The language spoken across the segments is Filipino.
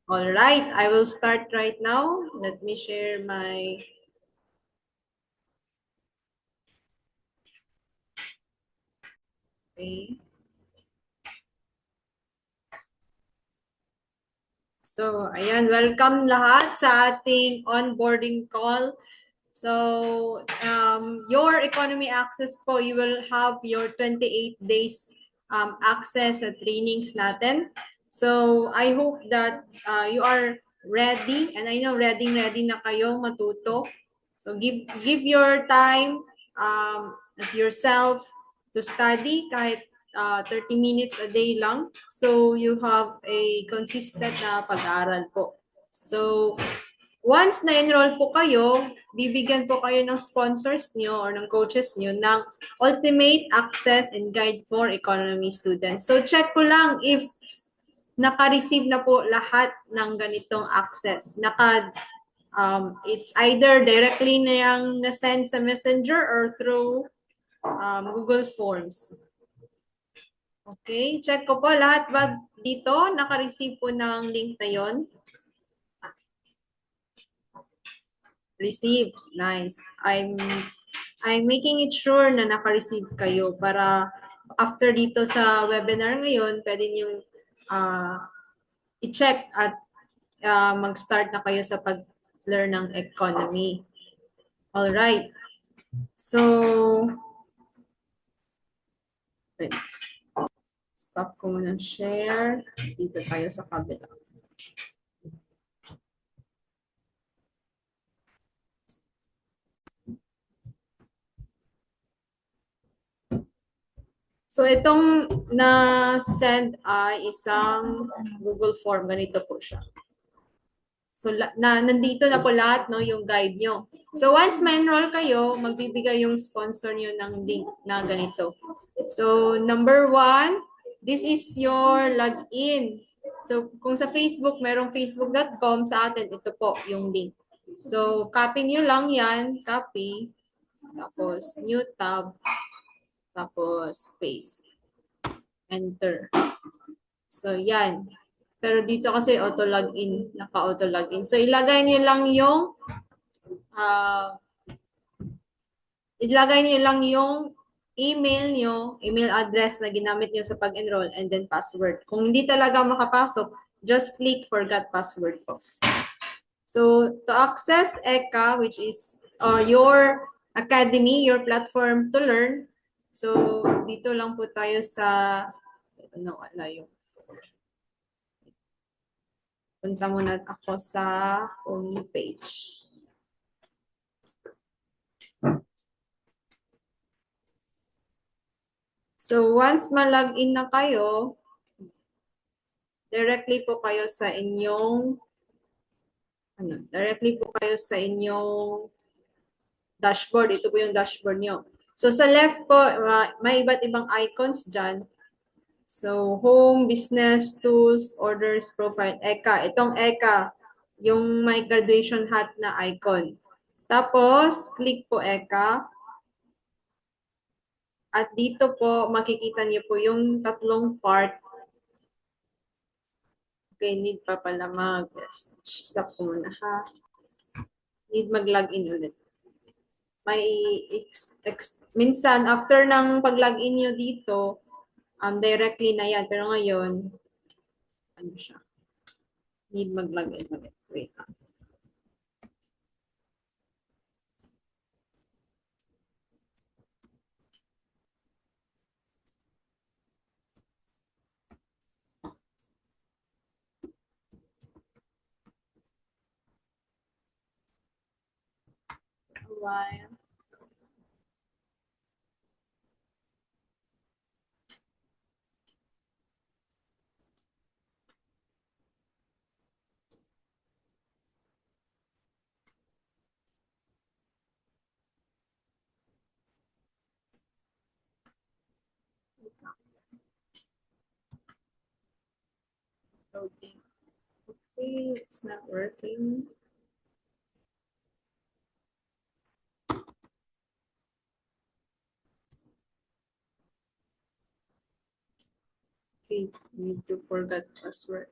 All right, I will start right now. Let me share my okay. So, ayan, welcome lahat sa ating onboarding call. So, your economy access po, you will have your 28 days access sa trainings natin. So, I hope that you are ready, and I know ready na kayo matuto. So, give your time as yourself to study kahit 30 minutes a day lang. So, you have a consistent na pag-aaral po. So, once na-enroll po kayo, bibigyan po kayo ng sponsors nyo or ng coaches nyo ng Ultimate Access and Guide for Economy Students. So, check ko lang if naka-receive na po lahat ng ganitong access. It's either directly na yung na-send sa Messenger or through Google Forms. Okay, check ko po lahat ba dito naka-receive po ng link na yon. Receive, nice. I'm making it sure na naka-receive kayo para after dito sa webinar ngayon, pwede niyong i-check at mag-start na kayo sa pag-learn ng economy. All right. So, wait. Stop ko muna share. Dito tayo sa kabila. So, itong na-send ay isang Google form. Ganito po siya. So, nandito na po lahat, no, yung guide nyo. So, once ma-enroll kayo, magbibigay yung sponsor nyo ng link na ganito. So, number 1, this is your login. So, kung sa Facebook, merong facebook.com, sa atin, ito po yung link. So, copy nyo lang yan, copy, tapos new tab, tapos paste. Enter. So, yan. Pero dito kasi auto-login, naka-auto-login. So, ilagay niyo lang yung email address na ginamit niyo sa pag-enroll, and then password. Kung hindi talaga makapasok, just click forgot password po. So, to access ECA, which is your academy, your platform to learn, so dito lang po tayo sa, wala yung, punta muna ako sa home page. So, once ma-login na kayo, directly po kayo sa inyong dashboard. Ito po yung dashboard nyo. So, sa left po, may iba't ibang icons dyan. So, home, business, tools, orders, profile, ECA. Itong ECA, yung may graduation hat na icon. Tapos, click po ECA. At dito po, makikita niyo po yung tatlong part. Okay, need pa pala stop ko muna ha. Need mag-login ulit. Minsan, after ng pag-login nyo dito, directly na yan. Pero ngayon, ano siya? Need mag-login ulit. Wait lang. While. Loading. Okay, it's not working. Okay, need to forget password.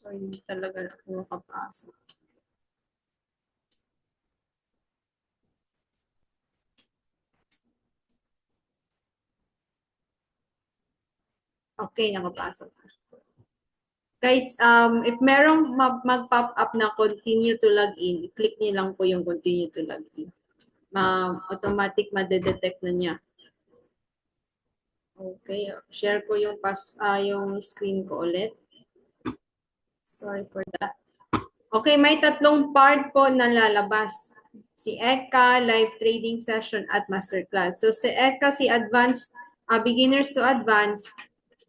So, hindi talaga ako makapasok. Okay, nakapasok. Guys, if merong mag-pop up na continue to log in, i-click niyo lang po yung continue to log in. Automatic madedetect na niya. Okay, share ko yung yung screen ko ulit. Sorry for that. Okay, may tatlong part po na lalabas. Si ECA, live trading session at masterclass. So si ECA, si advanced, beginners to advanced,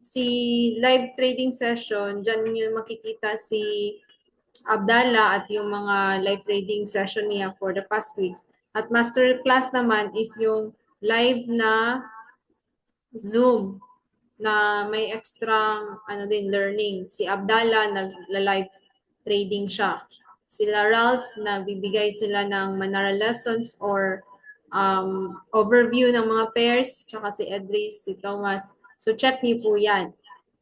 si live trading session, dyan nyo makikita si Abdallah at yung mga live trading session niya for the past weeks. At masterclass naman is yung live na Zoom na may extra learning. Si Abdallah nagla-live trading siya. Sila Ralph nagbibigay sila ng Manara lessons or overview ng mga pairs, tsaka si Edris, si Thomas. So check niyo po 'yan.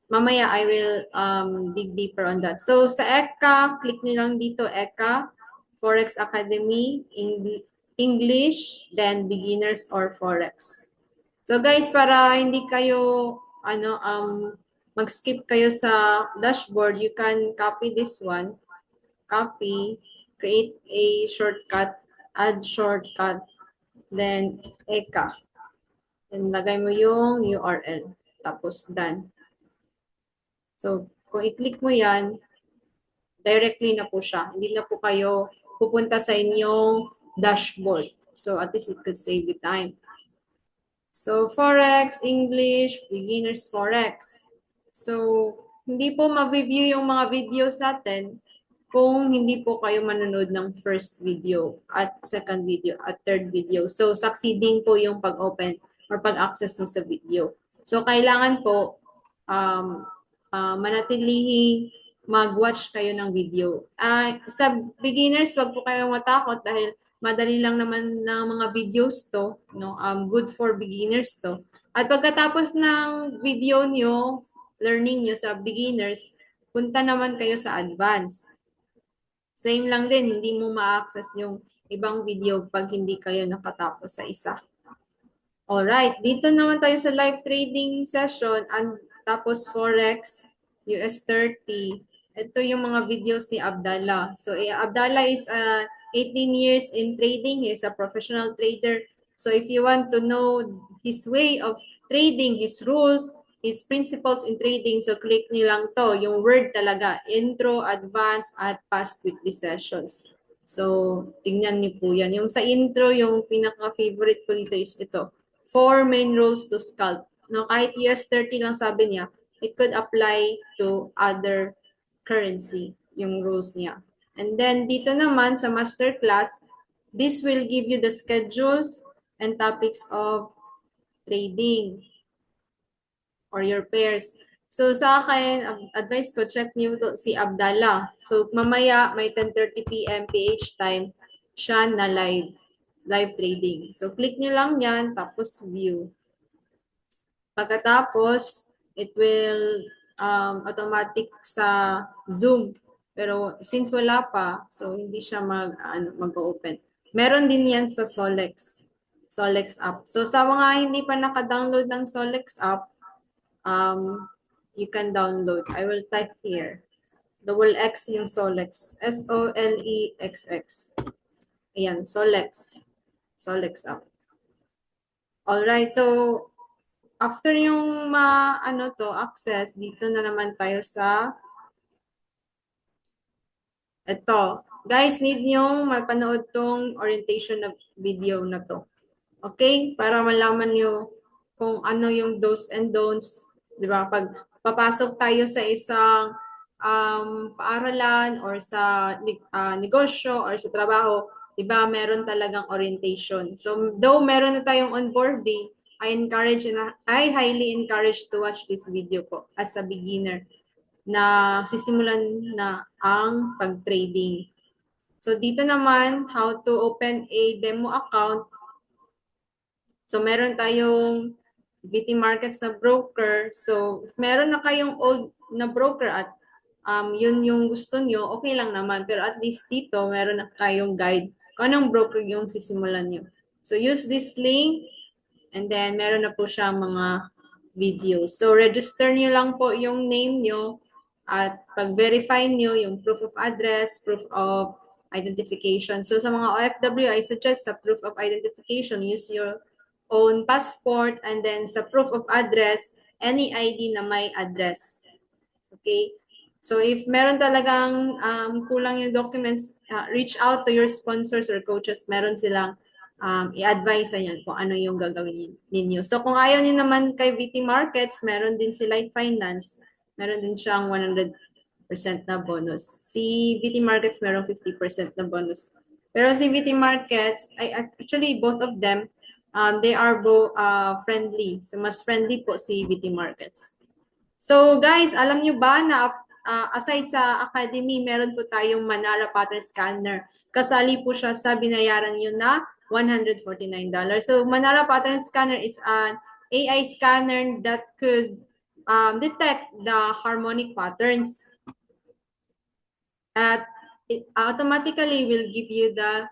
Mamaya I will dig deeper on that. So sa ECA, click niyo lang dito ECA Forex Academy English, then beginners or forex. So guys, para hindi kayo mag-skip kayo sa dashboard, you can copy this one. Copy, create a shortcut, add shortcut, then ECA. Then lagay mo yung URL. Tapos done. So kung i-click mo yan, directly na po siya. Hindi na po kayo pupunta sa inyong dashboard. So at least it could save you time. So, Forex, English, Beginners Forex. So, hindi po ma-review yung mga videos natin kung hindi po kayo manonood ng first video at second video at third video. So, succeeding po yung pag-open or pag-access nyo sa video. So, kailangan po manatilihing mag-watch kayo ng video. Sa beginners, wag po kayong matakot dahil madali lang naman ng mga videos to, no? Good for beginners to. At pagkatapos ng video nyo, learning nyo sa beginners, punta naman kayo sa advanced. Same lang din, hindi mo ma-access yung ibang video pag hindi kayo nakatapos sa isa. Alright, dito naman tayo sa live trading session, tapos Forex, US 30. Ito yung mga videos ni Abdallah. So, Abdallah is 18 years in trading. He is a professional trader. So, if you want to know his way of trading, his rules, his principles in trading, so click nyo lang to. Yung word talaga, intro, advanced, at past weekly sessions. So, tingnan niyo po yan. Yung sa intro, yung pinaka-favorite ko dito is ito. 4 main rules to scalp. No, kahit US 30 lang sabi niya, it could apply to other currency, yung rules niya. And then dito naman sa masterclass, this will give you the schedules and topics of trading or your pairs. So sa akin, advice ko, check niyo si Abdallah. So mamaya may 10:30 PM PH time siya na live trading. So click niyo lang yan, tapos view. Pagkatapos, it will automatic sa Zoom. Pero since wala pa, so hindi siya mag-open. Meron din yan sa Solex. Solex app. So sa mga hindi pa naka-download ng Solex app, you can download. I will type here. Double X yung Solex. SOLEXX. Ayan, Solex. Solex app. Alright, so after yung access, dito na naman tayo sa ito. Guys, need nyong mapanood tong orientation na video na to. Okay? Para malaman nyo kung ano yung do's and don'ts. Di ba? Pag papasok tayo sa isang paaralan or sa negosyo or sa trabaho, di ba, meron talagang orientation. So, though meron na tayong onboarding, I highly encourage to watch this video po as a beginner na sisimulan na ang pag-trading. So, dito naman, how to open a demo account. So, meron tayong VT Markets na broker. So, meron na kayong old na broker at yun yung gusto nyo, okay lang naman. Pero at least dito, meron na kayong guide kung anong broker yung sisimulan nyo. So use this link and then meron na po siya mga videos. So register nyo lang po yung name nyo at pag-verify nyo yung proof of address, proof of identification. So sa mga OFW, I suggest sa proof of identification, use your own passport and then sa proof of address, any ID na may address. Okay? So if meron talagang kulang yung documents, reach out to your sponsors or coaches. Meron silang i-advise sa yan kung ano yung gagawin ninyo. So kung ayaw niyo naman kay VT Markets, meron din si Light Finance. Meron din siyang 100% na bonus. Si VT Markets meron 50% na bonus. Pero si VT Markets, actually both of them, they are both friendly. So mas friendly po si VT Markets. So guys, alam nyo ba na aside sa Academy, meron po tayong Manara Pattern Scanner. Kasali po siya sa binayaran nyo na $149. So Manara Pattern Scanner is an AI scanner that could detect the harmonic patterns. At it automatically will give you the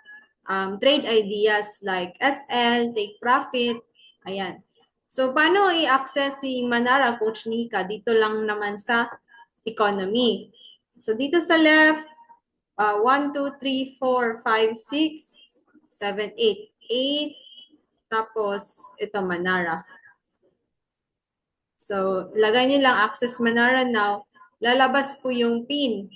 trade ideas like SL, take profit, ayan. So, paano i-access si Manara, Coach Nika? Dito lang naman sa economy. So, dito sa left, 1, 2, 3, 4, 5, 6, 7, 8. 8. Tapos, ito Manara. So, lagay niyo lang access Manara now. Lalabas po yung PIN.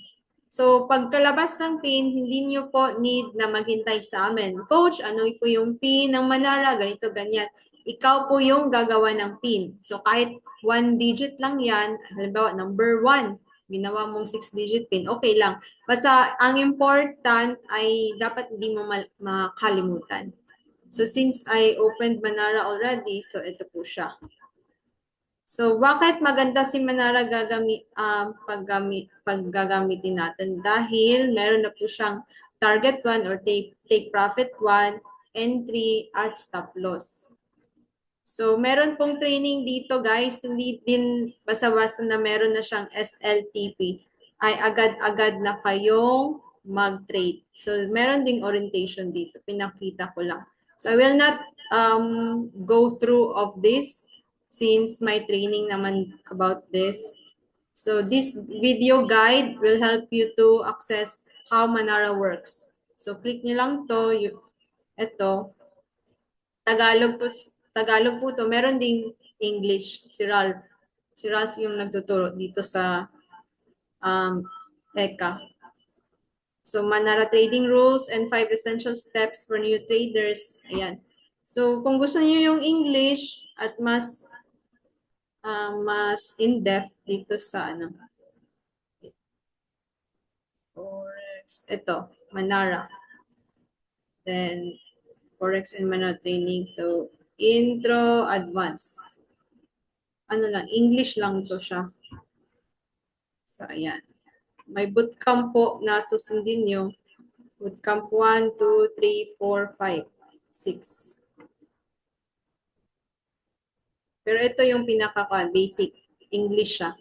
So, pagkalabas ng PIN, hindi niyo po need na maghintay sa amin. Coach, ano po yung PIN ng Manara? Ganito, ganyan. Ikaw po yung gagawa ng PIN. So, kahit 1 digit lang yan, halimbawa, number 1, ginawa mong 6-digit PIN, okay lang. Basta, ang important ay dapat hindi mo makalimutan. So, since I opened Manara already, so ito po siya. So, bakit maganda si Manara paggagamitin natin? Dahil meron na po siyang target 1 or take profit 1, entry, at stop loss. So, meron pong training dito guys. Hindi din basta-basta na meron na siyang SLTP. Ay agad-agad na kayong mag-trade. So, meron ding orientation dito. Pinakita ko lang. So, I will not go through of this since my training naman about this. So this video guide will help you to access how Manara works. So click nyo lang to, ito, Tagalog po to. Meron ding English, si Ralph. Si Ralph yung nagtuturo dito sa ECA. So Manara Trading Rules and 5 Essential Steps for New Traders. Ayan. So kung gusto niyo yung English at mas in-depth dito sa Forex. Ito, Manara. Then, Forex and Manara training. So, intro, advanced. English lang to siya. So, ayan. May bootcamp po na susundin nyo. Bootcamp 1, 2, 3, 4, 5, 6. Pero ito yung basic. English siya.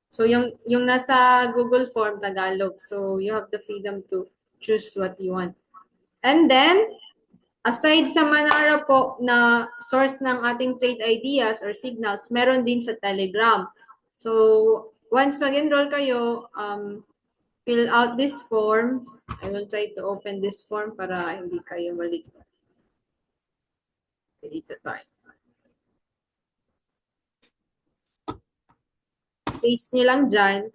So, yung nasa Google Form, Tagalog. So, you have the freedom to choose what you want. And then, aside sa Manara po na source ng ating trade ideas or signals, meron din sa Telegram. So, once mag-enroll kayo, fill out these forms. I will try to open this form para hindi kayo malito. Dito tayo. Paste nyo lang dyan.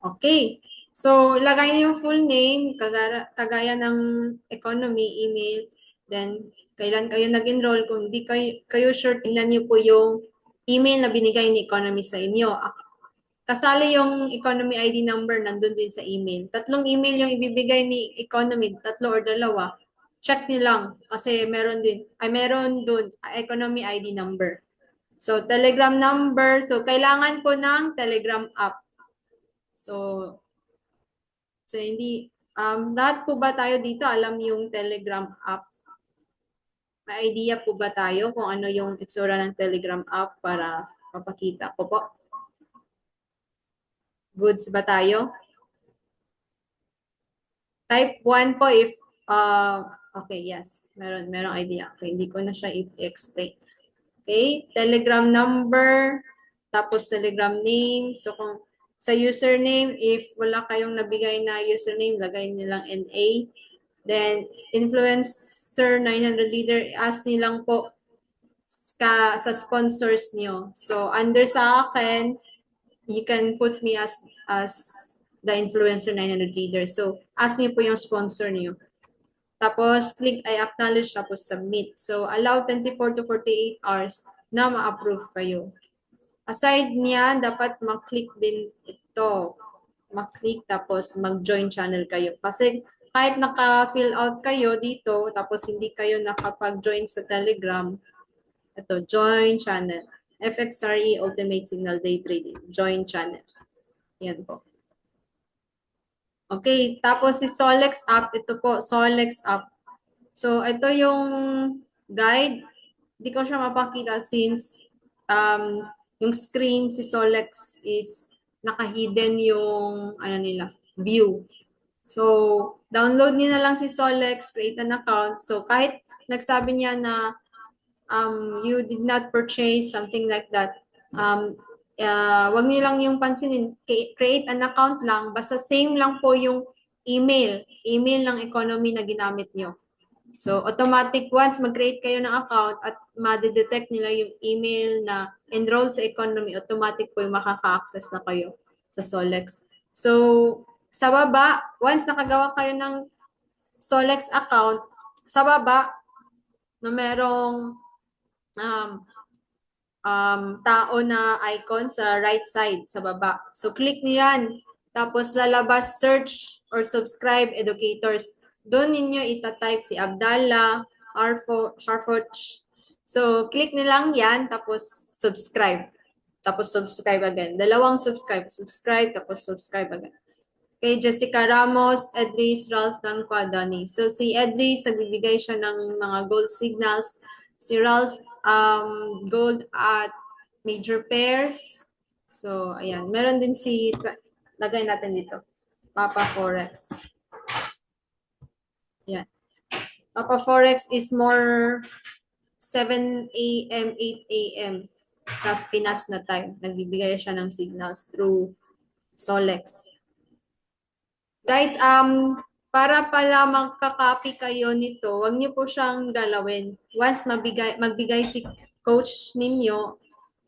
Okay. So, lagay niyo yung full name, kagaya ng economy, email, then kailan kayo nag-enroll. Kung hindi kayo sure, tingnan niyo po yung email na binigay ni economy sa inyo. Kasali yung economy ID number, nandun din sa email. 3 email yung ibibigay ni economy, 3 or 2. Check niyo lang kasi meron dun economy ID number. So, Telegram number. So, kailangan po ng Telegram app. So hindi, lahat po ba tayo dito alam yung Telegram app? May idea po ba tayo kung ano yung itsura ng Telegram app para papakita ko po? Goods ba tayo? Type 1 po if, okay, yes. Merong idea. Okay, hindi ko na siya i-explain. Okay, Telegram number, tapos Telegram name. So kung sa username, if wala kayong nabigay na username, lagay nilang NA. Then, influencer 900 leader, ask nilang po sa sponsors niyo. So, under sa akin, you can put me as the influencer 900 leader. So, ask niyo po yung sponsor niyo. Tapos, click I acknowledge, tapos submit. So, allow 24 to 48 hours na ma-approve kayo. Aside niya, dapat mag-click din ito. Mag-click, tapos mag-join channel kayo. Kasi, kahit naka-fill out kayo dito, tapos hindi kayo nakapag-join sa Telegram, ito, join channel. FXRE Ultimate Signal Day Trading. Join channel. Yan po. Okay, tapos si Solex app, ito po, Solex app. So, ito yung guide. Hindi ko siya mapakita since yung screen si Solex is naka-hidden yung ano nila, view. So, download niyo na lang si Solex, create an account. So, kahit nagsabi niya na you did not purchase something like that, wag niyo lang yung pansinin, create an account lang, basta same lang po yung email ng economy na ginamit niyo. So, automatic once mag-create kayo ng account at ma-detect nila yung email na enrolled sa economy, automatic po yung makaka-access na kayo sa Solex. So, sa baba, once nakagawa kayo ng Solex account, sa baba, na merong tao na icon sa right side, sa baba. So, click niyo yan. Tapos, lalabas search or subscribe educators. Doon ninyo itatype si Abdallah, Harford. So, click nilang yan, tapos subscribe. Tapos subscribe again. Dalawang subscribe. Subscribe, tapos subscribe again. Okay, Jessica Ramos, Edris, Ralph Danquadani. So, si Edris, nagbibigay siya ng mga gold signals. Si Ralph, gold at major pairs. So, ayan. Meron din si, lagay natin dito, Papa Forex. Ayan. Papa Forex is more 7 a.m., 8 a.m. sa Pinas na time. Nagbibigay siya ng signals through Solex. Guys, para pala magka-copy kayo nito, wag niyo po siyang galawin. Once magbigay si coach ninyo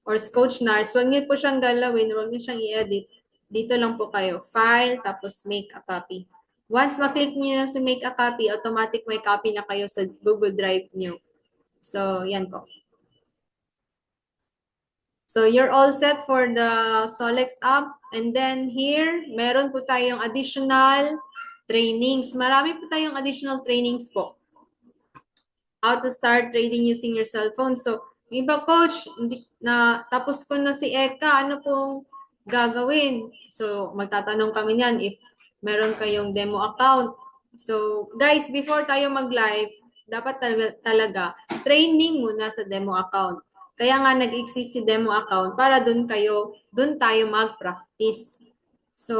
or coach Nars, wag niyo po siyang galawin, wag niyo siyang i-edit. Dito lang po kayo, file, tapos make a copy. Once maklik niyo sa make a copy, automatic may copy na kayo sa Google Drive niyo. So, yan po. So, you're all set for the Solex app. And then here, meron po tayong additional trainings. Marami po tayong additional trainings po. How to start trading using your cell phone. So, yung iba, coach, tapos ko na si Eka, ano pong gagawin? So, magtatanong kami niyan if meron kayong demo account. So, guys, before tayo mag-live, dapat talaga training muna sa demo account. Kaya nga nag-exist si demo account para doon tayo mag-practice. So,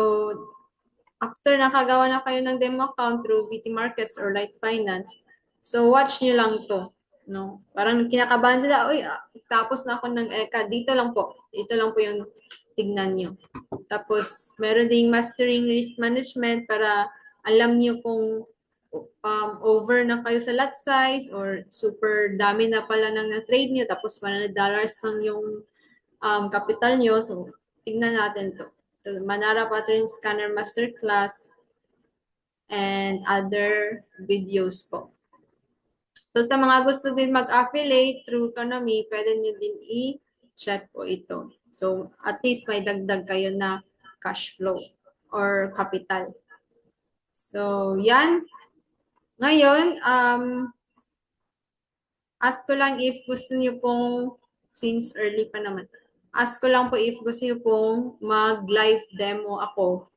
after nakagawa na kayo ng demo account through VT Markets or Light Finance, so watch nyo lang to. No? Parang kinakabahan sila, uy, tapos na ako ng ECA. Dito lang po yung tignan nyo. Tapos, meron ding mastering risk management para alam nyo kung over na kayo sa lot size or super dami na pala ng na-trade nyo, tapos $100 lang yung capital nyo. So, tignan natin to. Manara Pattern Scanner Masterclass and other videos po. So, sa mga gusto din mag-affiliate through Economy, pwede nyo din i-check po ito. So, at least may dagdag kayo na cash flow or capital. So, yan. Ngayon, ask ko lang if gusto nyo pong, since early pa naman, ask ko lang po if gusto nyo pong mag-live demo ako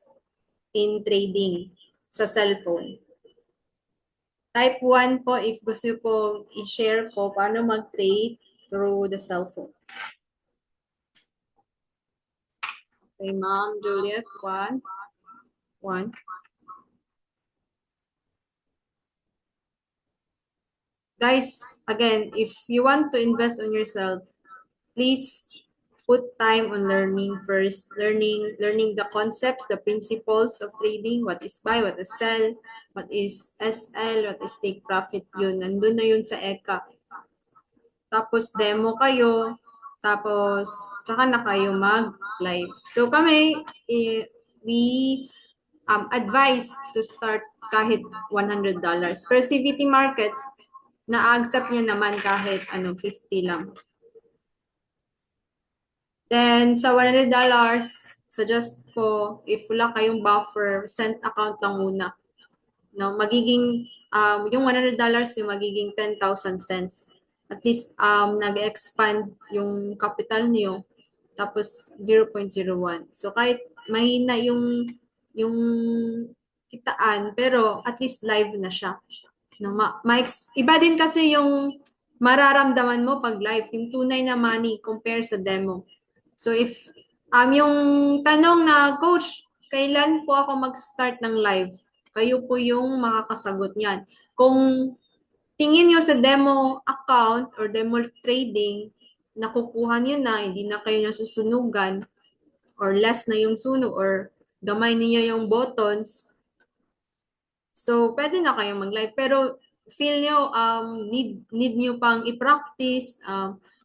in trading sa cellphone. Type 1 po if gusto nyo pong i-share po paano mag-trade through the cellphone. Okay, Ma'am Juliet, one. Guys, again, if you want to invest on yourself, please put time on learning first. Learning the concepts, the principles of trading, what is buy, what is sell, what is SL, what is take profit, yun. Nandun na yun sa ECA. Tapos demo kayo, tapos tsaka na kayo mag-live. So kami, we advise to start kahit $100. Pero CVT Markets, na-accept niya naman kahit 50 lang. Then, sa $100, suggest ko, if wala kayong buffer, send account lang muna. No, magiging, yung $100 yung magiging 10,000 cents. At least, nag-expand yung capital niyo, tapos 0.01. So, kahit mahina yung kitaan, pero at least live na siya. No, iba din kasi yung mararamdaman mo pag live, yung tunay na money compare sa demo. So if yung tanong na, Coach, kailan po ako mag-start ng live? Kayo po yung makakasagot niyan. Kung tingin nyo sa demo account or demo trading, nakukuha nyo na, hindi na kayo nasusunugan, or less na yung sunog, or gamay niyo yung buttons, so pwede na kayong mag-live. Pero feel nyo, need nyo pang i-practice,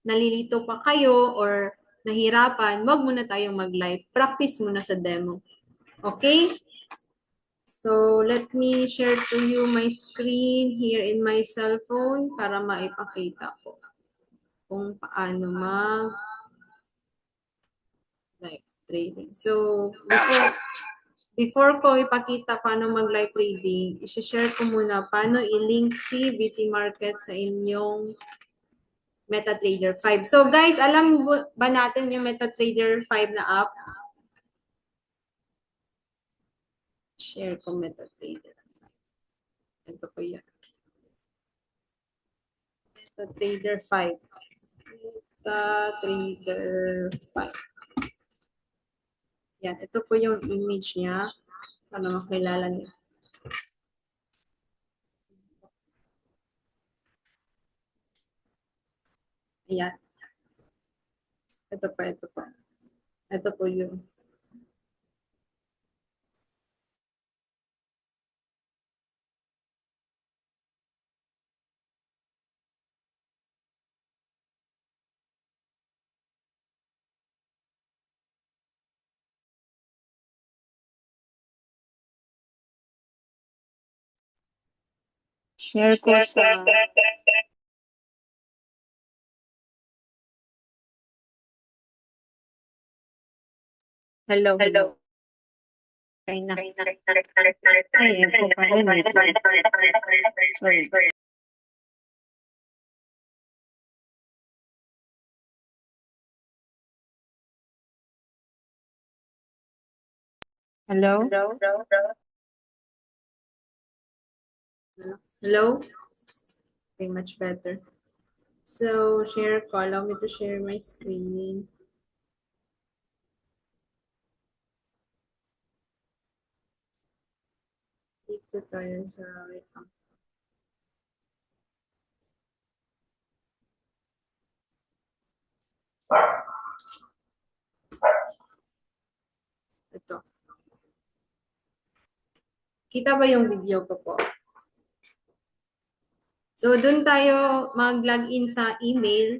nalilito pa kayo, or nahirapan, wag muna tayong mag-live. Practice muna sa demo. Okay? So, let me share to you my screen here in my cellphone para maipakita ko kung paano mag-live trading. So, before ko ipakita paano mag-live trading, i-share ko muna paano i-link si BT Market sa inyong MetaTrader 5. So guys, alam ba natin yung MetaTrader 5 na app? Share ko MetaTrader 5. Ito po yan. MetaTrader 5. MetaTrader 5. Yan, ito po yung image niya para makilala niyo. Ayan. Ito po, ito po. Ito po yung share ko sa hello. Ay, na. Ay, ito pa rin. Sorry. Hello? Hello? Okay, much better. So, share ko. Allow me to share my screen. Dito tayo sa ito. Kita ba yung video ko po? So, dun tayo mag-login sa email.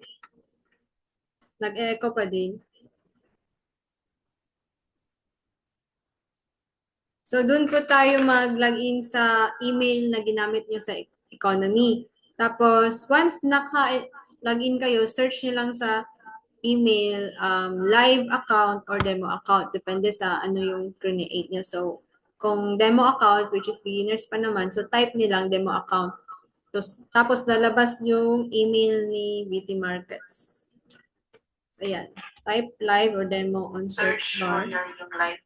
Nag-echo pa din. So, dun po tayo mag-login sa email na ginamit nyo sa economy. Tapos, once naka-login kayo, search nyo lang sa email, live account or demo account. Depende sa ano yung create nyo. So, kung demo account, which is beginners pa naman, so type nilang demo account. Tapos lalabas yung email ni BT Markets. So, ayan. Type live or demo on search bar. Yung live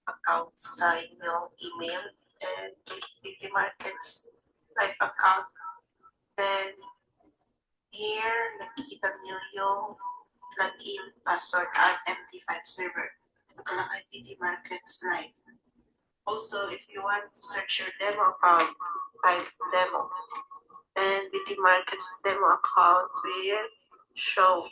account sa inyong email and click BT Markets live account. Then, here, nakikita niyo yung login, password at MT5 server. Nakalagay BT Markets Live. Also, if you want to search your demo account, type demo. And BT Markets demo account will show.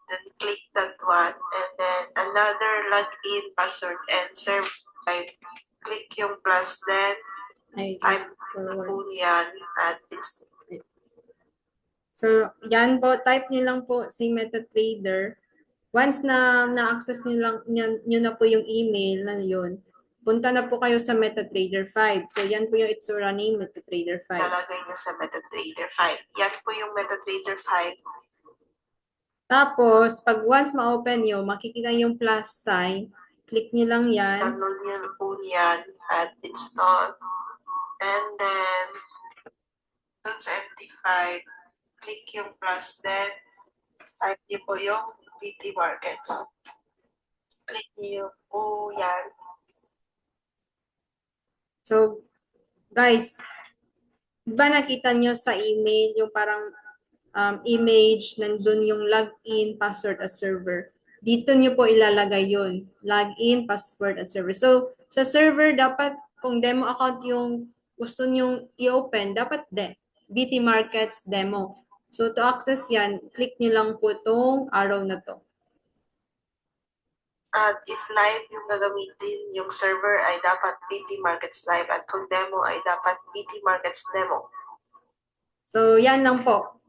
Then click that one. And then another login, password, and server type. Click yung plus, then Ay, type forward. po yan at it's So, yan po, type niyo lang po si MetaTrader. Once na na-access niyo na po yung email na yun, punta na po kayo sa MetaTrader 5. So, yan po yung itsura ni MetaTrader 5. lalagay niya sa MetaTrader 5. Yan po yung MetaTrader 5. Tapos, pag once ma-open nyo, makikita yung plus sign. Click nyo lang yan. Download niyo po yan at install. And then, dun sa MT5, click yung plus, then type niyo po yung BT Markets. Click niyo po yan. So, guys, ba nakita nyo sa email yung parang image, nandun yung login, password at server. Dito nyo po ilalagay yun. Login, password at server. So, sa server, dapat kung demo account yung gusto nyo i-open, dapat BT Markets demo. So, to access yan, click nyo lang po itong arrow na to. At if live yung gagamitin yung server ay dapat BT Markets Live at kung demo ay dapat BT Markets Demo. So, yan lang po.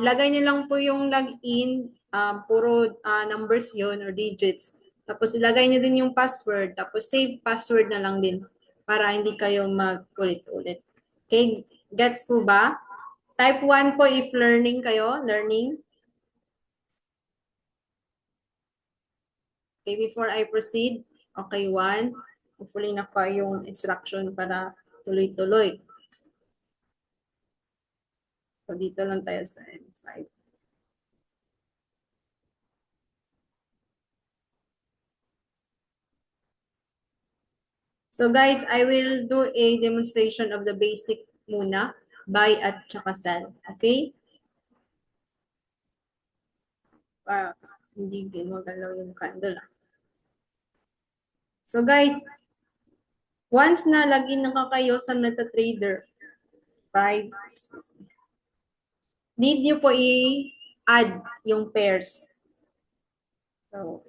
Ilagay niyo lang po yung login, puro numbers yon or digits. Tapos ilagay niyo din yung password, tapos save password na lang din para hindi kayo mag-ulit-ulit. Okay, gets po ba? Type 1 po if learning kayo, learning. Okay, before I proceed, okay, 1. Hopefully na pa yung instruction para tuloy-tuloy. So, dito lang tayo sa M5. So guys, I will do a demonstration of the basic muna, buy at tsaka sell. Okay? Hindi gumagalaw yung candle. So guys, once na login na kayo sa MetaTrader 5, need nyo po i-add yung pairs. So,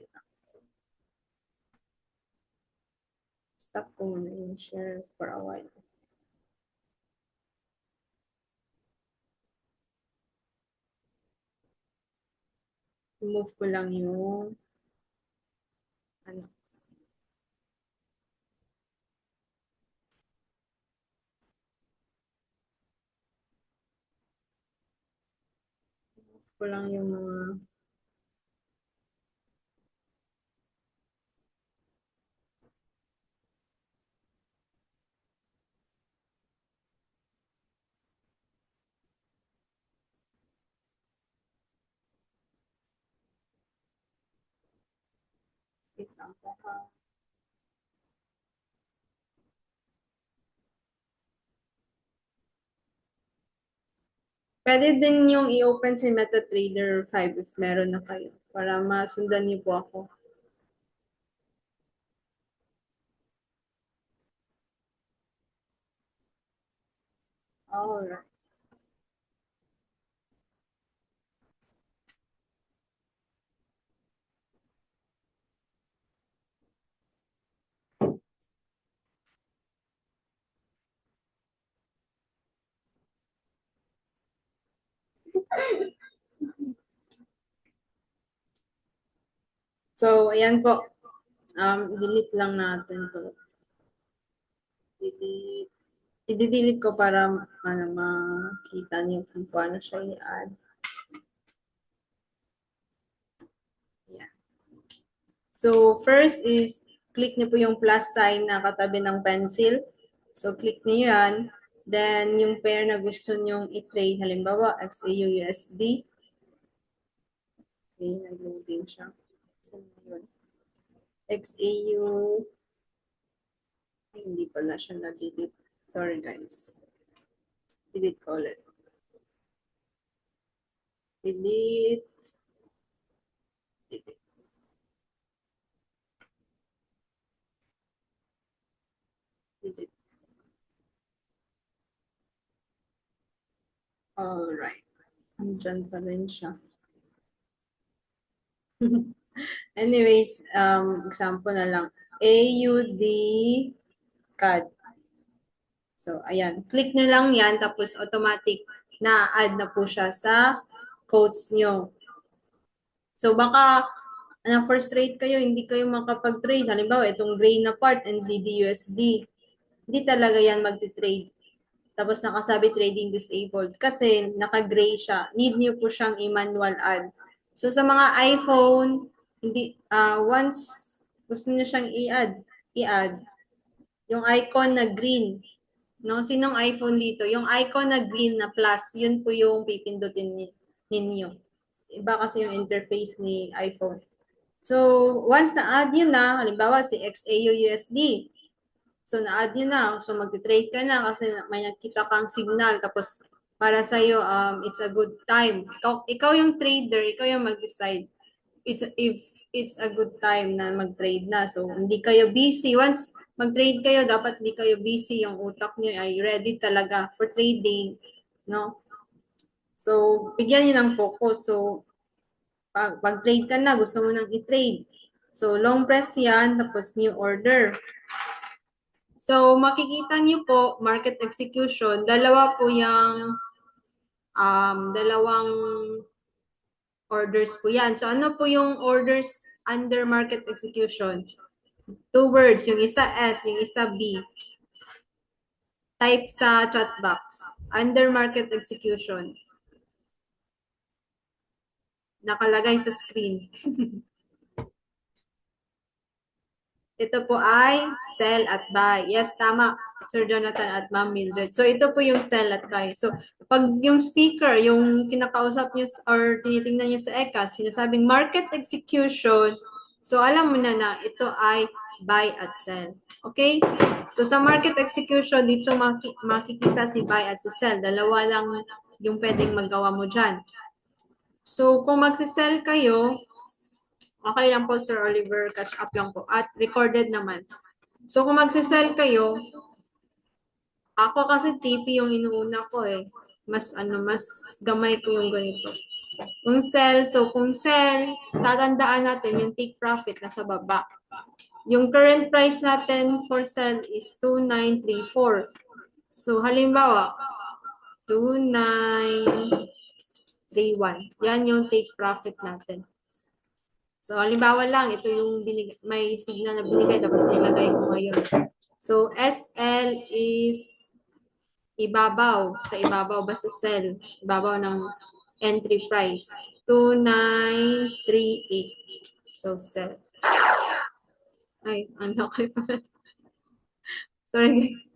stop ko muna yung share for a while. Remove ko lang yung ano. Remove ko lang yung mga Pwede din yung i-open si MetaTrader 5 if meron na kayo para masundan niyo po ako. Alright. So, ayan po. Delete lang natin to. Delete. I-delete ko para makita niyo kung paano siya i-add. Ayan. So, first is, click niyo po yung plus sign na katabi ng pencil. So, click niyo yan. Then, yung pair na gusto nyong i-trade, halimbawa, XAU USD. Okay, nag-loading siya. So, yun. XAU, hindi pala siya na-delete. Sorry guys. Delete ko ulit. Delete. Alright. Andyan pa rin siya. Anyways, example na lang. AUD CAD. So, ayan. Click nyo lang yan, tapos automatic na-add na po siya sa quotes nyo. So, baka na-frustrate kayo, hindi kayo makapag-trade. Halimbawa, itong gray na part, NZD-USD. Hindi talaga yan mag-trade. Tapos nakasabi trading disabled kasi naka-gray siya. Need niyo po siyang i-manual add. So sa mga iPhone, hindi once gusto niyo siyang i-add yung icon na green. No, sinong iPhone dito? Yung icon na green na plus, yun po yung pipindutin ninyo. Iba kasi yung interface ni iPhone. So, once na-add yun na, halimbawa si XAUUSD, so, na-add nyo na. So, mag-trade ka na kasi may nakita kang signal. Tapos, para sa'yo, it's a good time. Ikaw yung trader, ikaw yung mag-decide. If it's a good time na mag-trade na. So, hindi kayo busy. Once mag-trade kayo, dapat hindi kayo busy. Yung utak nyo ay ready talaga for trading. No? So, bigyan nyo ng focus. So, pag-trade ka na, gusto mo nang i-trade. So, long press yan, tapos new order. So, makikita niyo po, market execution, dalawa po yung dalawang orders po yan. So, ano po yung orders under market execution? 2 words, yung isa S, yung isa B. Type sa chat box. Under market execution. Nakalagay sa screen. Ito po ay sell at buy. Yes, tama, Sir Jonathan at Ma'am Mildred. So, ito po yung sell at buy. So, pag yung speaker, yung kinakausap nyo or tinitingnan nyo sa ECAS, sinasabing market execution, so alam mo na ito ay buy at sell. Okay? So, sa market execution, dito makikita si buy at si sell. Dalawa lang yung pwedeng magawa mo dyan. So, kung magsisell kayo, okay lang po, Sir Oliver, catch up lang po. At recorded naman. So, kung magsisell kayo, ako kasi TP yung inuuna ko eh. Mas gamay ko yung ganito. Kung sell, kung sell, tatandaan natin yung take profit nasa baba. Yung current price natin for sell is 2934. So, halimbawa, 2931. Yan yung take profit natin. So, halimbawa lang, ito yung may signal na binigay, tapos nilagay ko ngayon. So, SL is ibabaw. Sa ibabaw, basta sell. Ibabaw ng entry price. 2938. So, sell. Ay, ano kayo pala. Sorry, guys.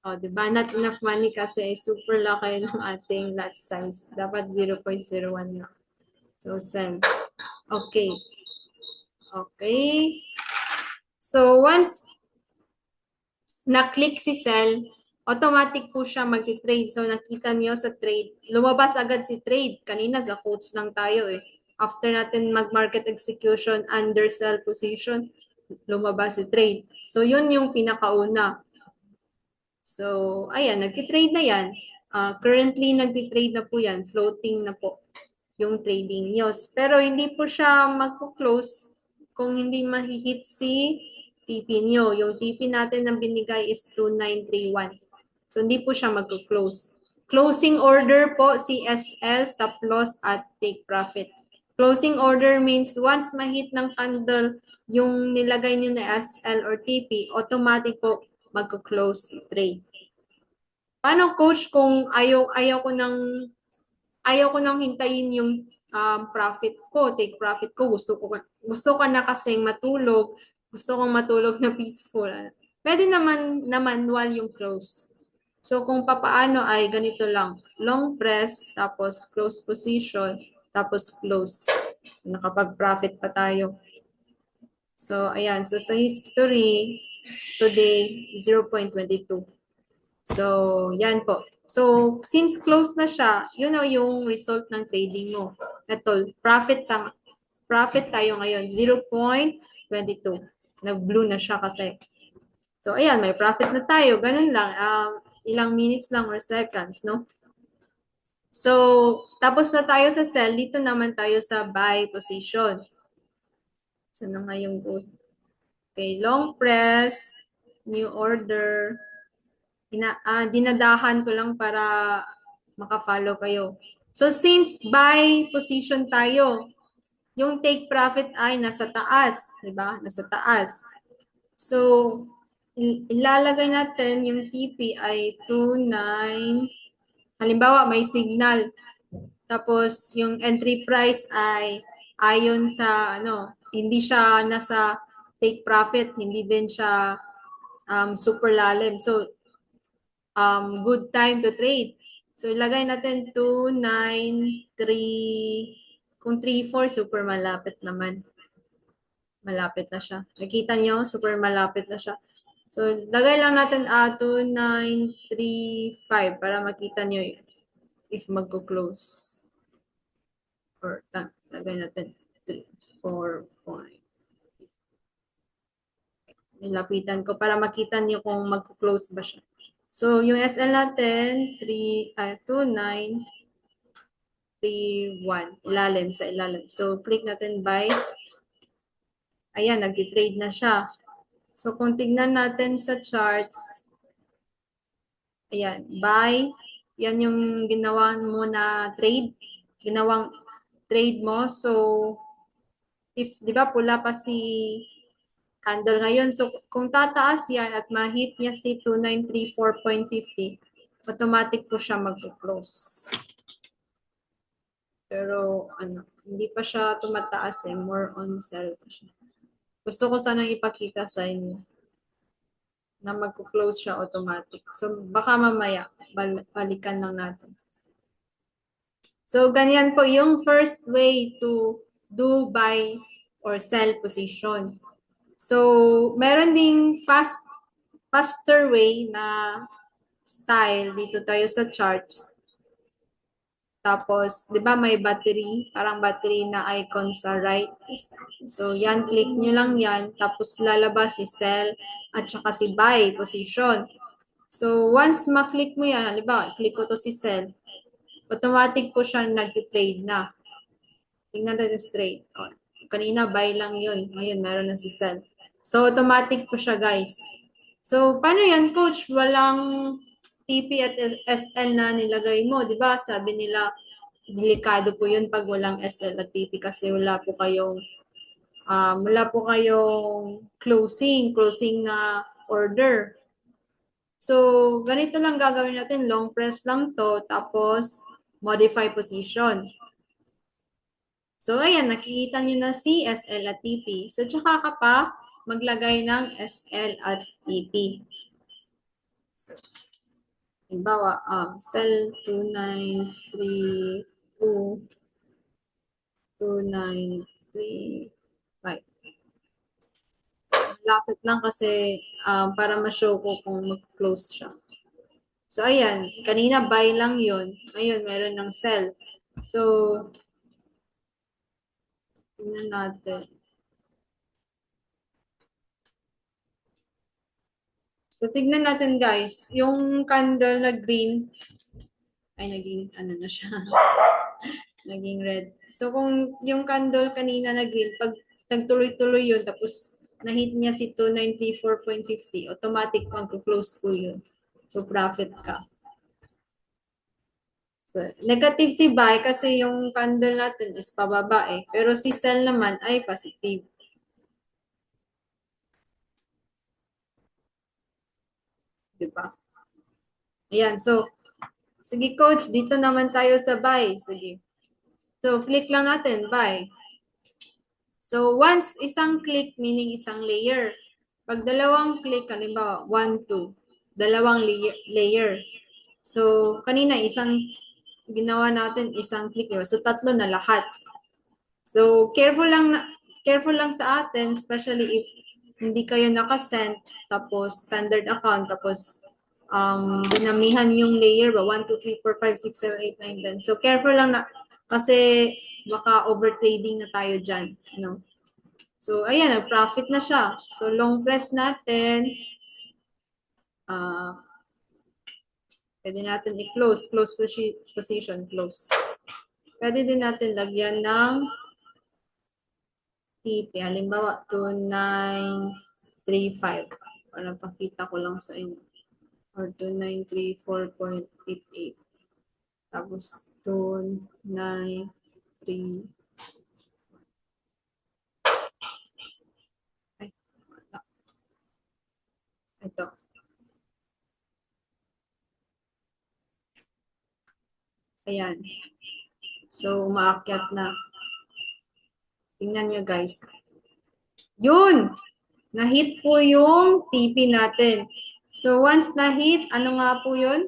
O, diba? Not enough money kasi super laki ng ating lot size. Dapat 0.01 lang. So, sell. Okay. Okay. So, once na-click si sell, automatic po siya mag-trade. So, nakita niyo sa trade, lumabas agad si trade. Kanina sa quotes lang tayo eh. After natin mag-market execution under sell position, lumabas si trade. So, yun yung pinakauna. So, ayan, nag-trade na yan. Currently, nag-trade na po yan. Floating na po yung trading news. Pero hindi po siya magpo-close kung hindi mahihit si TP nyo. Yung TP natin na binigay is 2931. So, hindi po siya magpo-close. Closing order po, CSL, stop loss at take profit. Closing order means once mahit ng candle yung nilagay nyo na SL or TP, automatic po magko-close si trade. Paano coach kung ayaw ko nang hintayin yung profit ko, take profit ko, gusto ko na kasing matulog, gusto kong matulog na peaceful. Pwede naman na manual yung close. So kung papaano ay ganito lang, long press, tapos close position, tapos close. Nakapag-profit pa tayo. So ayan, so sa history, today, 0.22. So yan po. So, since close na siya, yun na yung result ng trading mo. Ito, profit tayo ngayon, 0.22. Nag-blue na siya kasi. So, ayan, may profit na tayo. Ganun lang. Ilang minutes lang or seconds, no? So, tapos na tayo sa sell, dito naman tayo sa buy position. So, na nga yung good. Okay, long press, new order. Dinadahan ko lang para maka-follow kayo. So, since buy position tayo, yung take profit ay nasa taas, di ba? Nasa taas. So, ilalagay natin yung TP ay 29. Halimbawa, may signal. Tapos, yung entry price ay ayon sa, hindi siya nasa take profit, hindi din siya super lalim. So, good time to trade. So, ilagay natin 293. Kung 34, super malapit naman. Malapit na siya. Nakita nyo, super malapit na siya. So, lagay lang natin 2935 para makita nyo if magko-close. Or, lagay natin 4 point. Nilapitan ko para makita nyo kung magko-close ba siya. So, yung SL natin, 2931. Ilalim sa ilalim. So, click natin buy. Ayan, nag-trade na siya. So, kung tignan natin sa charts, ayan, buy. Yan yung ginawa mo na trade. Ginawang trade mo. So, if, di ba, pula pa si candle ngayon. So, kung tataas yan at ma-hit niya si 2934.50, automatic po siya mag-close. Pero, hindi pa siya tumataas eh. More on sell pa siya. Gusto ko sanang ipakita sa inyo na mag-close siya automatic. So, baka mamaya, balikan lang natin. So, ganyan po yung first way to do buy or sell position. So, meron ding faster way na style dito tayo sa charts. Tapos, di ba may battery, parang battery na icon sa right. So, yan, click nyo lang yan. Tapos, lalabas si sell at saka si buy position. So, once maklik mo yan, halimbawa, click ko to si sell, automatic po siya nag-trade na. Tingnan natin straight. O, kanina, buy lang yun. Ngayon, meron na si sell. So, automatic po siya, guys. So, paano yan, coach? Walang TP at SL na nilagay mo, di ba? Sabi nila, delikado po yun pag walang SL at TP kasi wala po kayong closing na order. So, ganito lang gagawin natin. Long press lang to, tapos modify position. So, ayan, nakikita nyo na si SL at TP. So, tsaka ka pa maglagay ng SL at TP. So, halimbawa, sell 2932, 2935. Lapit lang kasi para ma-show ko kung mag-close siya. So, ayan. Kanina buy lang yun. Ngayon, meron ng sell. So, tingnan natin. So, tignan natin guys. Yung candle na green, ay naging ano na siya. Naging red. So, kung yung candle kanina na green, pag nagtuloy-tuloy yun, tapos na-hit niya si 294.50, automatic mag-close po yun. So, profit ka. So, negative si buy kasi yung candle natin is pababa eh. Pero si sell naman ay positive. Diba? Ayan, so, sige coach, dito naman tayo sa buy. Sige. So, click lang natin, buy. So, once isang click, meaning isang layer. Pag dalawang click, halimbawa, 1, 2, dalawang layer. So, kanina isang ginawa natin isang click, diba? So, tatlo na lahat. So, careful lang sa atin, especially if hindi kayo nakasend, tapos standard account, tapos dinamihan yung layer ba, 1, 2, 3, 4, 5, 6, 7, 8, 9, 10. So, careful lang na, kasi baka overtrading na tayo dyan, no? So, ayan, nag-profit na siya. So, long press natin. Pwede natin i-close. Close position, close. Pwede din natin lagyan ng TP. Halimbawa, 2935. Para pakita ko lang sa inyo. Or 2934.88. Tapos 2935. Ay, wala. Ito. Ayan. So, umaakyat na. Tingnan nyo guys. Yun! Na-hit po yung TP natin. So, once na-hit, ano nga po yun?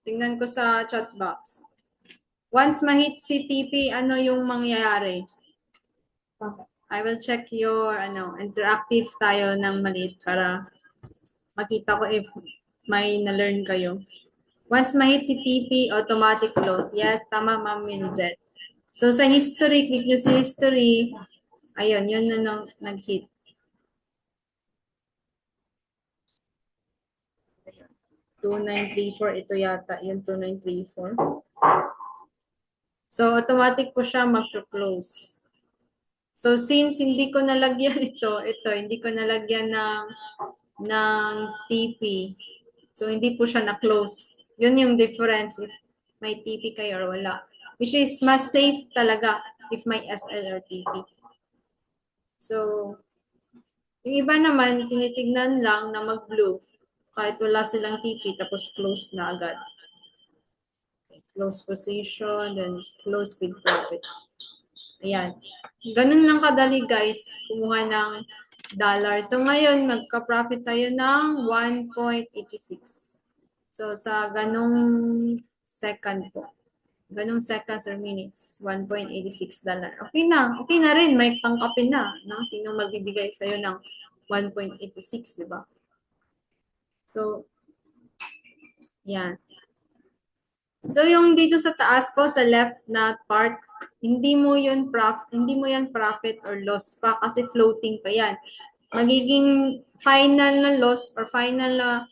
Tingnan ko sa chat box. Once ma-hit si TP, ano yung mangyayari? I will check your, interactive tayo ng maliit para makita ko if may na-learn kayo. Once ma-hit si TP, automatic close. Yes, tama Ma'am Mildred. So, sa history, click nyo sa history. Ayun, yun na nag-hit. Ayun. 2934, ito yata yung 2934. So, automatic po siya mag-close. So, since hindi ko nalagyan hindi ko nalagyan ng TP. So, hindi po siya na-close. Yun yung difference if may TP kayo or wala. Which is, mas safe talaga if may SL or TP. So, yung iba naman, tinitignan lang na mag-blue. Kahit wala silang TP, tapos close na agad. Okay, close position, then close with profit. Ayan. Ganun lang kadali guys, kumuha ng dollar. So ngayon, magka-profit tayo ng 1.86. So sa ganung second po. Ganung seconds or minutes, 1.86 dollar. Okay na rin, may pangkape na. No? Sino magbibigay sa'yo ng 1.86, di ba? So, yan. So yung dito sa taas ko, sa left na part, hindi mo yan profit or loss pa kasi floating pa yan. Magiging final na loss or final na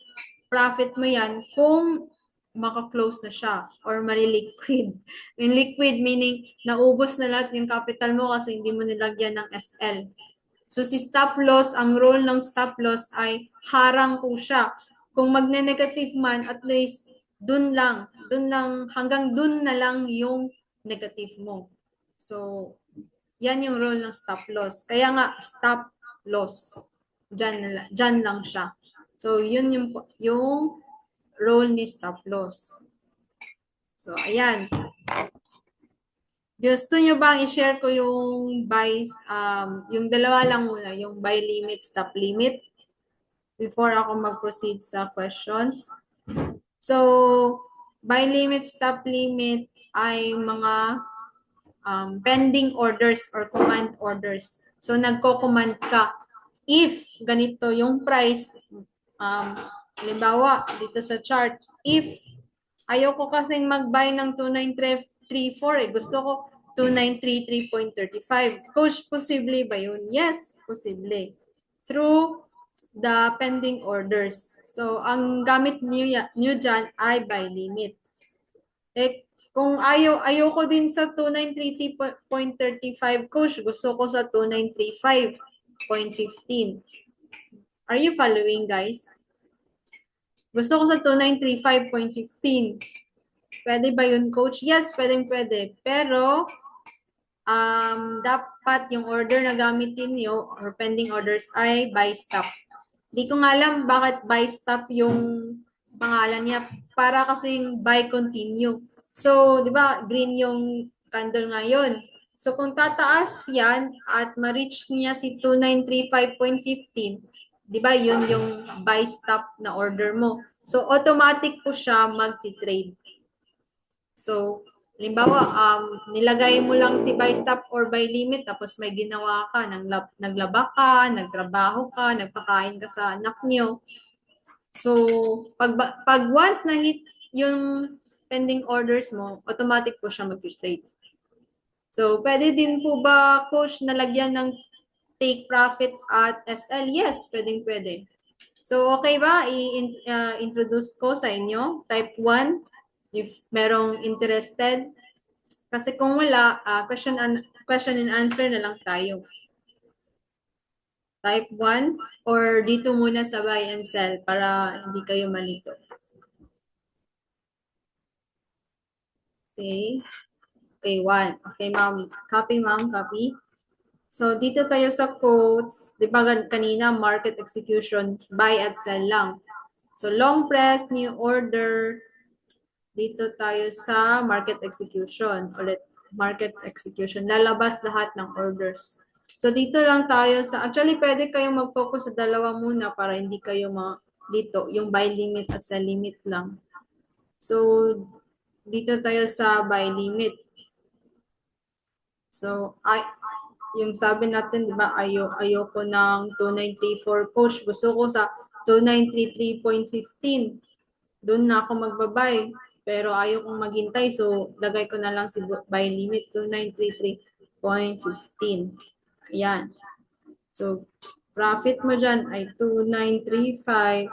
profit mo yan kung maka-close na siya or mali-liquid. Yung liquid meaning naubos na lahat yung capital mo kasi hindi mo nilagyan ng SL. So si stop loss, ang role ng stop loss ay harang po siya. Kung magne-negative man, at least hanggang dun na lang yung negative mo. So, yan yung role ng stop loss. Kaya nga, stop loss. Dyan lang siya. So, yun yung role ni stop loss. So, ayan. Gusto nyo bang i-share ko yung yung dalawa lang muna, yung buy limit, stop limit, before ako mag-proceed sa questions? So, buy limit, stop limit ay mga pending orders or command orders. So, nagko-command ka. If ganito yung price, halimbawa, dito sa chart, if ayoko kasing mag-buy ng 2934 gusto ko 2933.35. Coach, posible ba yun? Yes, posible. Through the pending orders. So, ang gamit niyo dyan ay buy limit. Kung ayoko din sa 2933.35, coach, gusto ko sa 2935.15. Are you following, guys? Gusto ko sa 2935.15. Pwede ba yun, coach? Yes, pwede. Pero, dapat yung order na gamitin niyo or pending orders ay buy stop. Di ko nga alam bakit buy stop yung pangalan niya. Para kasing buy continue. So, di ba, green yung candle ngayon. So, kung tataas yan at ma-reach niya si 2935.15, di ba, yun yung buy stop na order mo. So, automatic po siya mag-trade. So, halimbawa, nilagay mo lang si buy stop or buy limit, tapos may ginawa ka, naglaba ka, nagtrabaho ka, nagpakain ka sa anak nyo. So, pag once na hit yung pending orders mo, automatic po siya mag-trade. So, pwede din po ba, coach, nalagyan ng take profit at SL? Yes, pwede. So, okay ba? I-introduce ko sa inyo. Type 1. if merong interested. Kasi kung wala, question and answer na lang tayo. Type 1 or dito muna sa buy and sell para hindi kayo malito. Okay. Okay, 1. Okay, ma'am. Copy, ma'am. Copy. So, dito tayo sa quotes. Di ba kanina, market execution, buy at sell lang. So, long press, new order. Dito tayo sa market execution. Ulit, market execution. Lalabas lahat ng orders. So, dito lang tayo sa, actually, pwede kayong mag-focus sa dalawa muna para hindi kayo dito, yung buy limit at sell limit lang. So, dito tayo sa buy limit. So, yung sabi natin, di ba, ayoko ng 2934 coach. Gusto ko sa 2933.15. Doon na ako magbabay. Pero ayaw kong maghintay. So, lagay ko na lang si buy limit 2933.15. Ayan. So, profit mo dyan ay 2935.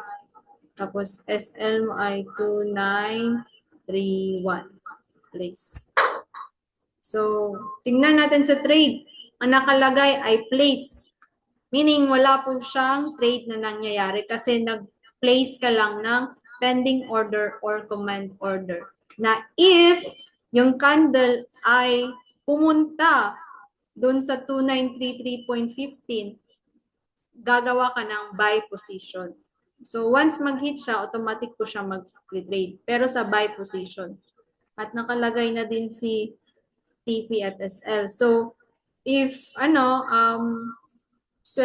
Tapos, SL mo ay 2931. Please. So, tingnan natin sa trade. Ang nakalagay ay place. Meaning, wala po siyang trade na nangyayari kasi nag-place ka lang ng pending order or command order. Na if yung candle ay pumunta dun sa 2933.15, gagawa ka ng buy position. So, once mag-hit siya, automatic po siya mag-trade. Pero sa buy position. At nakalagay na din si TP at SL. So, if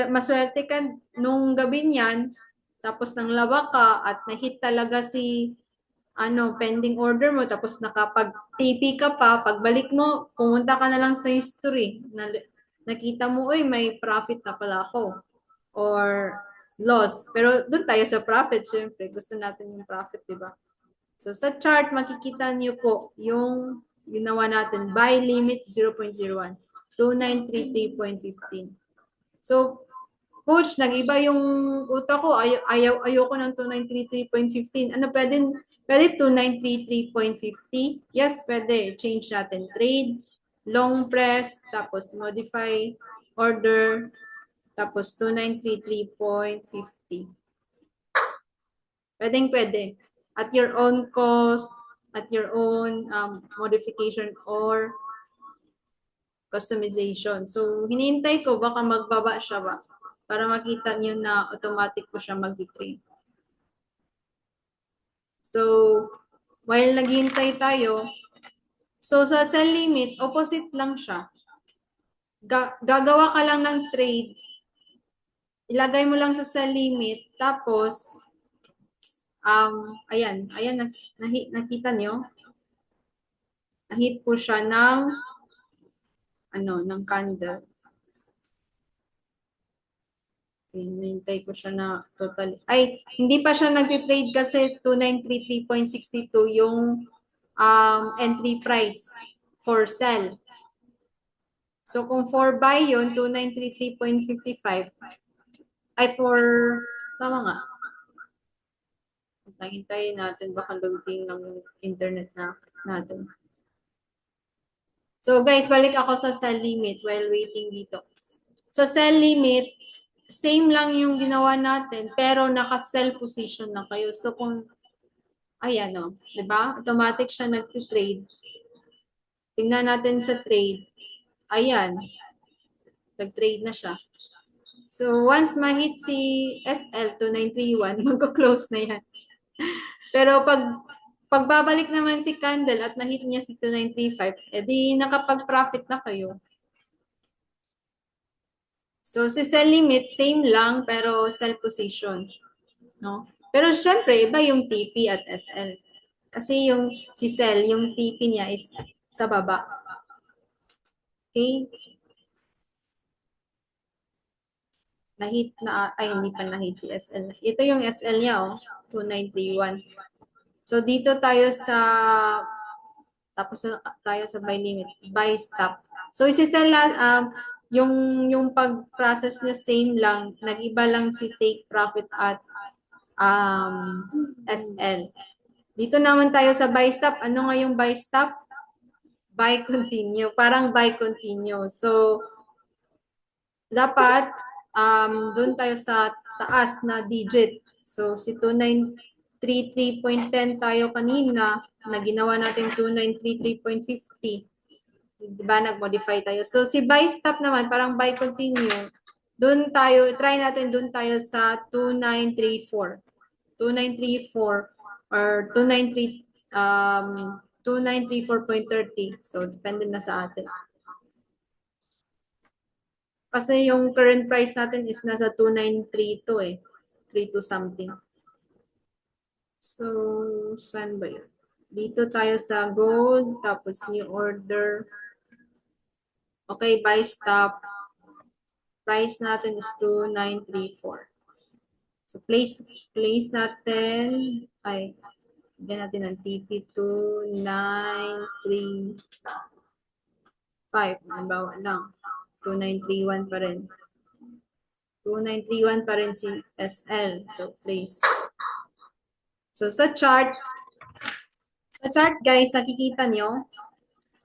maswerte ka nung gabi niyan, tapos nang lawa ka at na-hit talaga si pending order mo, tapos nakapag-TP ka pa, pagbalik mo, pumunta ka na lang sa history. Nakita mo, uy, may profit na pala ako. Or loss. Pero doon tayo sa profit, syempre. Gusto natin yung profit, di ba? So, sa chart, makikita niyo po yung ginawa natin, buy limit 0.01, 2933.15. So, coach, nag-iba yung utak ko, ayoko ng 2933.15. Ano, pwede 2933.50? Yes, pwede. Change natin. Trade, long press, tapos modify, order, tapos 2933.50. Pwede. At your own cost, at your own modification or customization. So, hinihintay ko, baka magbaba siya ba? Para makita niyo na automatic po siya mag-trade. So, while naghihintay tayo, so sa sell limit, opposite lang siya. Gagawa ka lang ng trade, ilagay mo lang sa sell limit, tapos, ayan, nakita niyo? Na-hit po siya ng candle. Hinintay ko siya na total. Ay, hindi pa siya nag-trade kasi 2933.62 yung entry price for sell. So, kung for buy yun, 2933.55. Ay, tama nga. Hintayin natin, baka loading lang yung internet natin. So, guys, balik ako sa sell limit while waiting dito. So, sell limit, same lang yung ginawa natin, pero naka-sell position na kayo. So, kung, ayan o, diba? Automatic siya nag-trade. Tingnan natin sa trade. Ayan. Nag-trade na siya. So, once ma-hit si SL 2931, mag-close na yan. Pero pagbabalik naman si candle at na-hit niya si 2935, edi nakapag-profit na kayo. So, si sell limit, same lang, pero sell position. No? Pero syempre, iba yung TP at SL. Kasi yung si sell, yung TP niya is sa baba. Okay? Na-hit na, ay hindi pa na-hit si SL. Ito yung SL niya, 2931. So, dito tayo tapos tayo sa buy limit, buy stop. So, isisell yung pag-process nyo same lang, nag-iba lang si take profit at SL. Dito naman tayo sa buy stop. Ano nga yung buy stop? Buy continue. Parang buy continue. So, dapat doon tayo sa taas na digit. So, si 2933.10 tayo kanina na ginawa natin 2933.50. Diba? Nag-modify tayo. So, si buy stop naman, parang buy continue. Doon tayo, try natin doon tayo sa 2934. 2934 or 293 2934.30. So, depende na sa atin. Kasi yung current price natin is nasa 2932 eh. 32 something. So, saan ba yun? Dito tayo sa gold, tapos new order. Okay, buy stop. Price natin is 2934. So, place natin, ay, bigyan natin ng TP 2935. Halimbawa lang. 2931 pa rin. 2931 pa rin si SL. So, place. So, sa chart guys, nakikita nyo,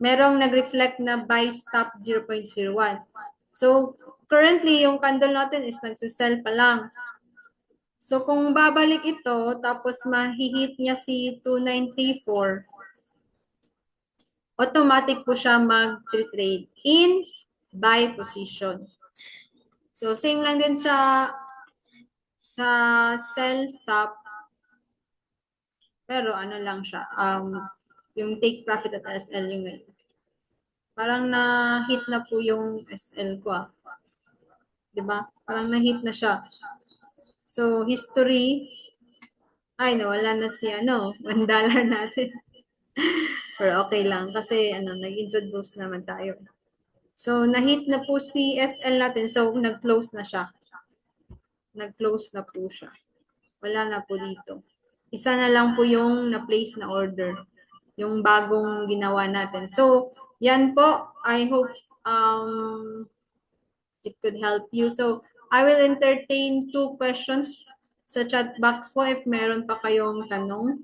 merong nag-reflect na buy stop 0.01. So, currently, yung candle natin is nagsisell pa lang. So, kung babalik ito, tapos mahihit niya si 2934, automatic po siya mag-trade in buy position. So, same lang din sa sell stop. Pero ano lang siya, yung take profit at SL yung ngayon. Parang na-hit na po yung SL ko ah. 'Di ba? Parang na-hit na siya. So, history, ay nawala na si $1 natin. Pero okay lang kasi nag-introduce naman tayo. So, na-hit na po si SL natin. So, nag-close na siya. Nag-close na po siya. Wala na po dito. Isa na lang po yung na-place na order. Yung bagong ginawa natin. So, yan po. I hope it could help you. So, I will entertain 2 questions sa chat box po if meron pa kayong tanong.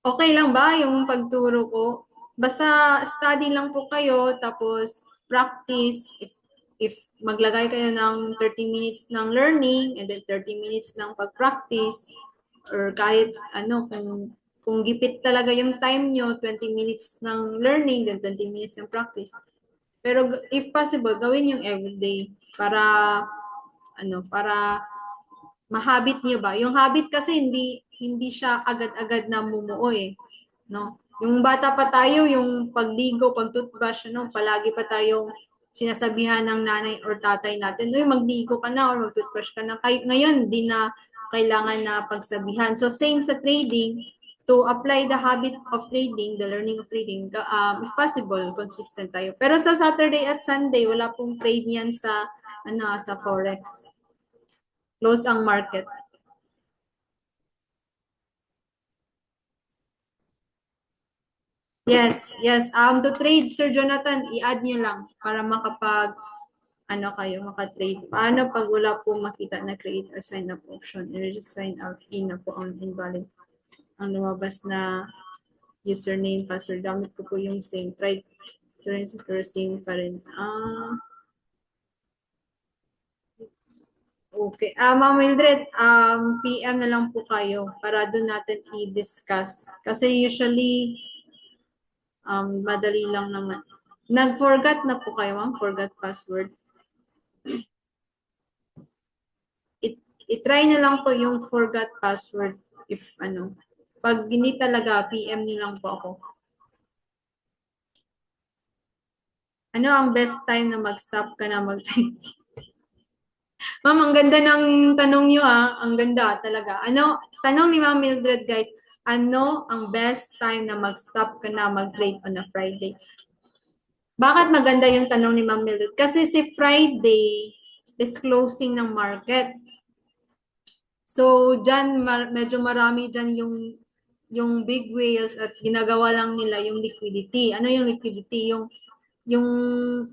Okay lang ba yung pagturo ko? Basta study lang po kayo, tapos practice. If maglagay kayo ng 30 minutes ng learning and then 30 minutes ng pag-practice, or kahit kung gipit talaga yung time nyo, 20 minutes ng learning, then 20 minutes ng practice. Pero if possible, gawin yung everyday para para mahabit niyo ba? Yung habit kasi hindi siya agad-agad na mumuo eh, no? Yung bata pa tayo, yung pagligo, pag-toothbrush, palagi pa tayong sinasabihan ng nanay or tatay natin, "Uy, magligo ka na or mag-toothbrush ka na." Ngayon, di na kailangan na pagsabihan. So same sa trading, to apply the habit of trading, the learning of trading, if possible, consistent tayo. Pero sa Saturday at Sunday, wala pong trade niyan sa sa Forex. Close ang market. Yes, yes. To trade, Sir Jonathan, i-add nyo lang para kayo, makatrade. Paano pag wala po makita na create or sign up option? I-just sign out in na po ang invalid. Ang lumabas na username, password. Gamit ko po yung same. Try pero same pa rin. Okay. Ma'am Mildred, PM na lang po kayo para doon natin i-discuss. Kasi usually, madali lang naman. Nag-forgot na po kayo, ma'am? Forgot password. I-try na lang po yung forgot password if Pag hindi talaga, PM niyo lang po ako. Ano ang best time na mag-stop ka na mag-trade? Ma'am, ang ganda ng tanong niyo ha. Ang ganda talaga. Tanong ni Ma'am Mildred guys, ano ang best time na mag-stop ka na mag-trade on a Friday? Bakit maganda yung tanong ni Ma'am Mildred? Kasi si Friday is closing ng market. So, dyan, medyo marami dyan yung big whales at ginagawa lang nila yung liquidity. Ano yung liquidity? yung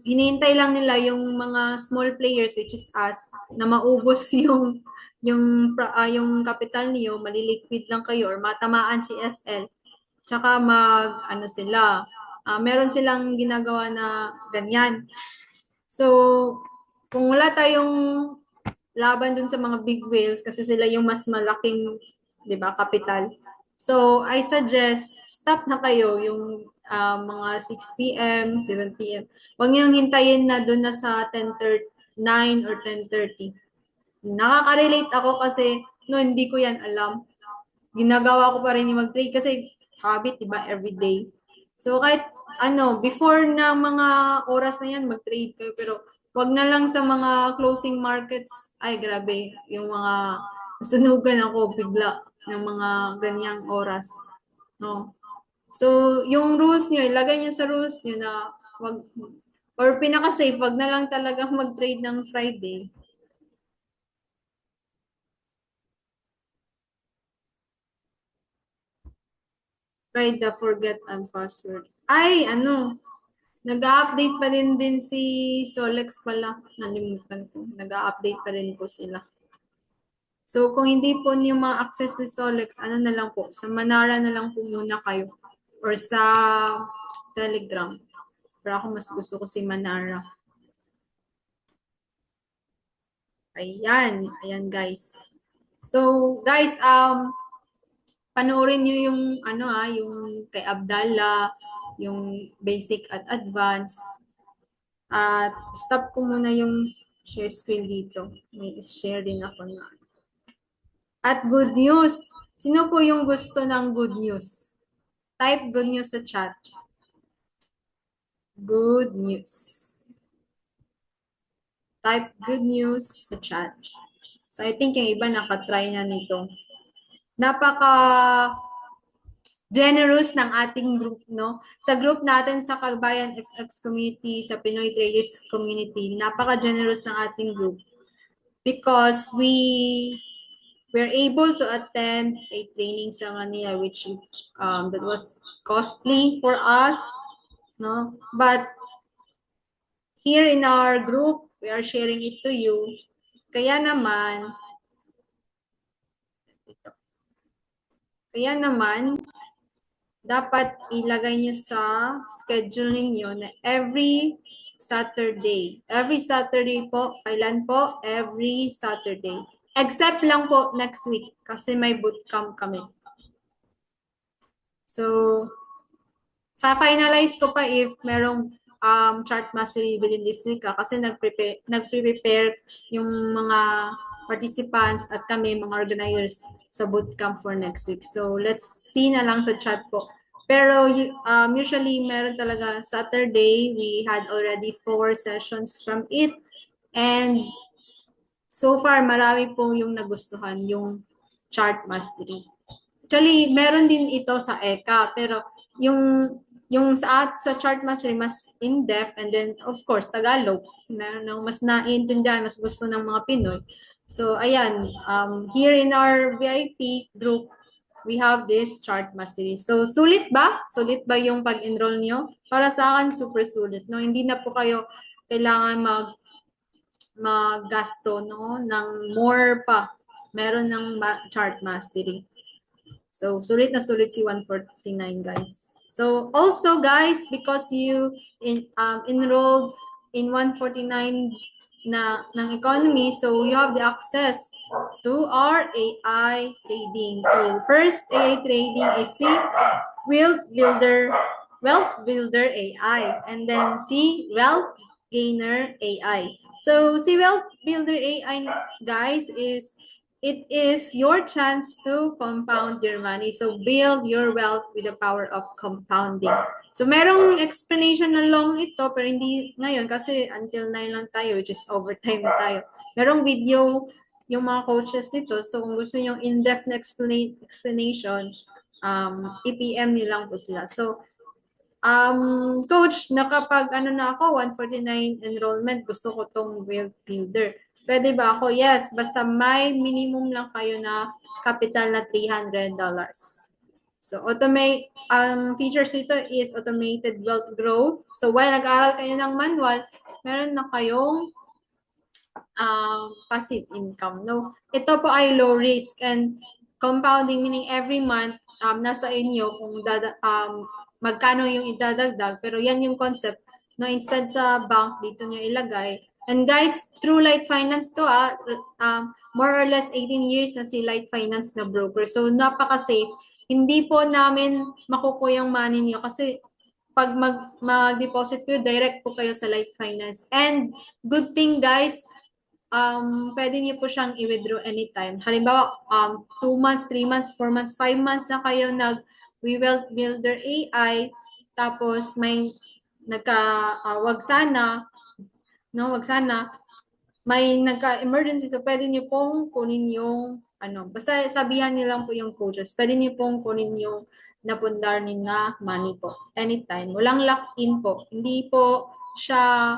hinihintay lang nila yung mga small players which is us na maubos yung capital niyo, maliliquid lang kayo or matamaan si SL. Tsaka ano sila, meron silang ginagawa na ganyan. So, kung wala tayong laban dun sa mga big whales kasi sila yung mas malaking, 'di ba, capital. So, I suggest stop na kayo yung mga 6 p.m., 7 p.m. Huwag niyong hintayin na doon na sa 10:30, 9 or 10:30. Nakaka-relate ako kasi no, hindi ko yan alam. Ginagawa ko pa rin yung mag-trade kasi habit, 'di ba, everyday. So kahit before na mga oras na yan, mag-trade kayo. Pero wag na lang sa mga closing markets. Ay, grabe. Yung mga sunugan ako bigla ng mga ganyang oras. No? So, yung rules niyo, ilagay niyo sa rules niyo na wag, or pinaka-safe, wag na lang talagang mag-trade ng Friday. Try the forget and password. Ay, nag-update pa din si Solex pala. Nalimutan ko. Nag-update pa rin po sila. So, kung hindi po niyo ma-access si Solex, ano na lang po, sa Manara na lang po muna kayo. Or sa Telegram. Pero ako mas gusto ko si Manara. Ayan. Ayan, guys. So, guys, panoorin niyo yung, yung kay Abdallah, yung basic at advanced. At stop ko muna yung share screen dito. May share din ako na. At good news. Sino po yung gusto ng good news? Type good news sa chat. Good news. Type good news sa chat. So I think yung iba nakatry na nito. Napaka generous ng ating group, no? Sa group natin sa Kabayan FX community, sa Pinoy Traders community, napaka-generous ng ating group because we're able to attend a training sa Manila which that was costly for us, no? But here in our group, we are sharing it to you. Kaya naman, dapat ilagay niyo sa schedule ninyo na every Saturday. Every Saturday po. Kailan po? Every Saturday. Except lang po next week kasi may bootcamp kami. So, fa-finalize ko pa if merong chart mastery within this week kasi nagpre-prepare yung mga participants at kami, mga organizers sa bootcamp for next week. So, let's see na lang sa chat po. Pero usually, meron talaga Saturday, we had already 4 sessions from it. And so far, marami po yung nagustuhan yung chart mastery. Actually, meron din ito sa ECA, pero yung sa chart mastery mas in-depth and then of course Tagalog na mas naiintindihan, mas gusto ng mga Pinoy. So ayan, here in our VIP group, we have this chart mastery. So sulit ba? Sulit ba yung pag-enroll niyo? Para sa akin super sulit, no? Hindi na po kayo kailangan maggasto, no, ng more pa. Meron ng chart mastery. So, sulit na sulit si 149, guys. So, also, guys, because you enrolled in 149 ng economy, so you have the access to our AI trading. So, first AI trading is si Wealth Builder AI, and then si Wealth Gainer AI. So, si Wealth Builder AI, guys, it is your chance to compound your money. So, build your wealth with the power of compounding. So, merong explanation na long ito, pero hindi ngayon kasi until 9 lang tayo, which is overtime na tayo. Merong video yung mga coaches dito. So, kung gusto nyo in-depth na explanation, EPM nyo lang po sila. So, coach, nakapag na ako, 149 enrollment, gusto ko tong wealth builder. Pwede ba ako? Yes, basta may minimum lang kayo na capital na $300. So, features ito is automated wealth growth. So, while nag-aaral kayo ng manual, meron na kayong passive income. No, ito po ay low risk and compounding, meaning every month nasa inyo kung magkano yung idadagdag, pero yan yung concept. No, instead sa bank dito niyo ilagay. And guys, through Light Finance to more or less 18 years na si Light Finance na broker. So napaka-safe. Hindi po namin makukuha yung money niyo kasi pag mag-deposit ko, direct po kayo sa Light Finance. And good thing guys, pwede niyo po siyang i-withdraw anytime. Halimbawa, 2 months, 3 months, 4 months, 5 months na kayo We Wealth Builder AI, tapos may wag sana, no, wag sana, may nagka-emergency, so pwede niyo pong kunin yung, basta sabihan niyo lang po yung coaches, pwede niyo pong kunin yung napundar ni na money po, anytime. Walang lock-in po. Hindi po siya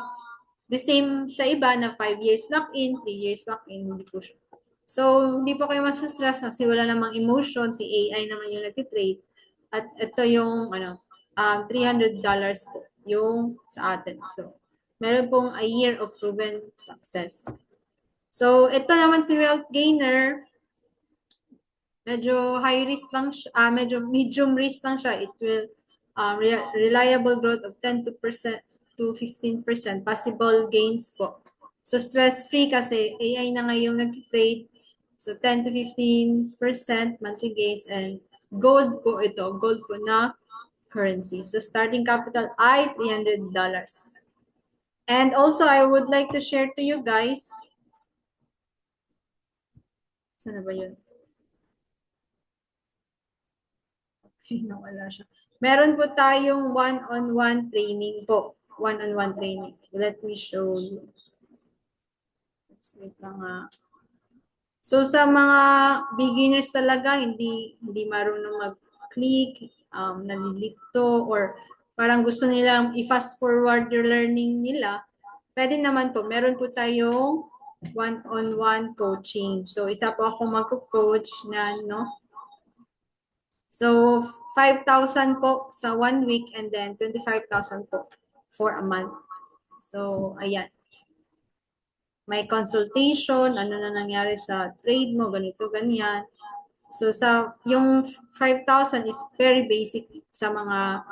the same sa iba na 5 years lock-in, 3 years lock-in, hindi po siya. So, hindi po kayo masustress kasi wala namang emotion, si AI naman yung nag-trade. At ito yung $300 po yung sa atin. So, meron pong a year of proven success. So, ito naman si Wealth Gainer, medyo high risk lang siya, medyo medium risk lang siya. It will reliable growth of 10% to 15%, possible gains po. So stress-free kasi AI na ngayong nag-trade. So 10 to 15% monthly gains, and gold po ito, gold po na currency. So starting capital ay $300. And also I would like to share to you guys, sana ba yun? Okay, nawala siya. Meron po tayong one-on-one training po. One-on-one training. Let me show you. Let's wait lang nga. So sa mga beginners talaga, hindi marunong mag-click, nalilito, or parang gusto nilang i-fast forward your learning nila, pwede naman po. Meron po tayong one-on-one coaching. So isa po ako mag-coach na, no? So 5,000 po sa 1 week, and then 25,000 po for a month. So ayan. May consultation, ano na nangyari sa trade mo, ganito, ganyan. So yung 5,000 is very basic sa mga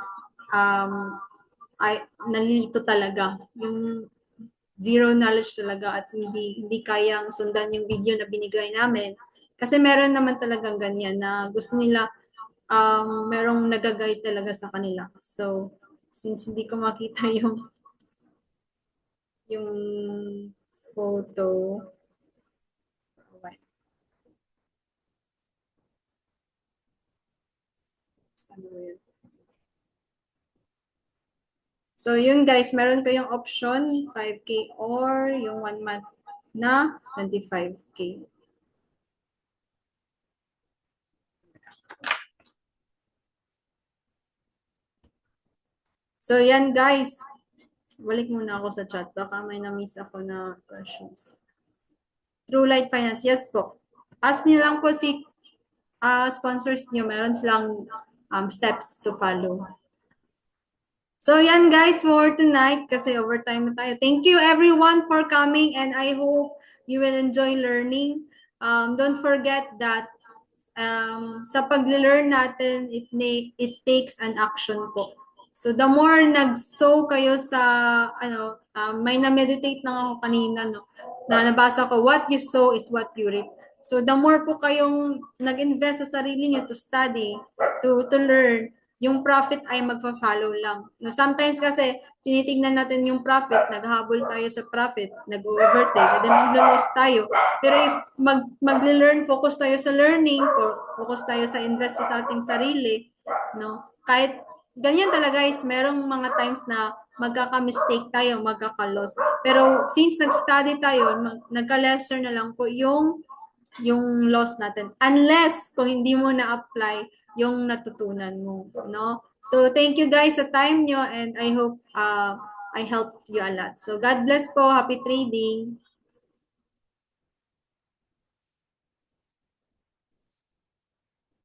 nalilito talaga. Yung zero knowledge talaga at hindi kayang sundan yung video na binigay namin. Kasi meron naman talagang ganyan na gusto nila merong nag-guide talaga sa kanila. So, since hindi ko makita yung photo. Okay. So, yun guys, meron kayong option, 5K or yung 1 month na 25K. So, yan guys. Balik muna ako sa chat. Baka may na-miss ako na questions. True Light Finance. Yes po. Ask niyo lang po si sponsors niyo. Meron silang steps to follow. So, yan guys for tonight kasi overtime na tayo. Thank you everyone for coming, and I hope you will enjoy learning. Don't forget that sa pag-learn natin, it takes an action po. So the more nag-sow kayo sa may na-meditate lang ako kanina, no, na nabasa ko, what you sow is what you reap. So the more po kayong nag-invest sa sarili niyo to study, to learn, yung profit ay magpa-follow lang. No, sometimes kasi tinitingnan natin yung profit, naghahabol tayo sa profit, nag-overtake, then maglo-loss tayo. Pero if mag-learn, focus tayo sa learning, focus tayo sa invest sa ating sarili, no? Kahit ganyan talaga guys, merong mga times na magkaka-mistake tayo, magkaka-loss. Pero since nag-study tayo, nagka-lesser na lang po yung loss natin. Unless kung hindi mo na-apply yung natutunan mo, no? So thank you guys sa time nyo, and I hope I helped you a lot. So God bless po. Happy trading.